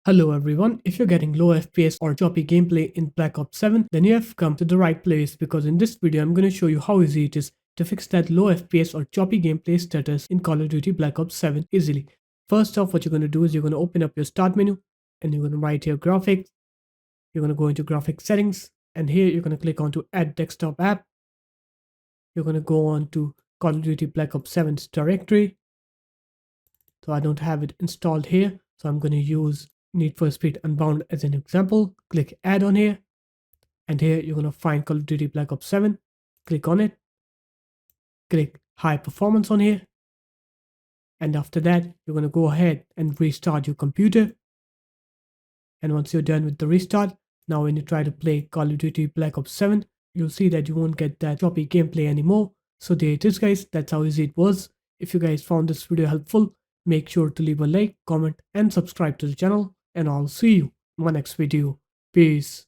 Hello everyone, if you're getting low FPS or choppy gameplay in Black Ops 7, then you have come to the right place because in this video I'm going to show you how easy it is to fix that low FPS or choppy gameplay status in Call of Duty Black Ops 7 easily. First off, what you're going to do is you're going to open up your start menu and you're going to write here graphics. You're going to go into graphics settings and here you're going to click on to add desktop app. You're going to go on to Call of Duty Black Ops 7's directory. So I don't have it installed here, so I'm going to use Need for Speed Unbound as an example. Click add on here and here you're going to find Call of Duty Black Ops 7. Click on it, click high performance on here, and after that you're going to go ahead and restart your computer. And once you're done with the restart, now when you try to play Call of Duty Black Ops 7, you'll see that you won't get that choppy gameplay anymore. So there it is guys, that's how easy it was. If you guys found this video helpful, make sure to leave a like, comment and subscribe to the channel, and I'll see you in my next video. Peace.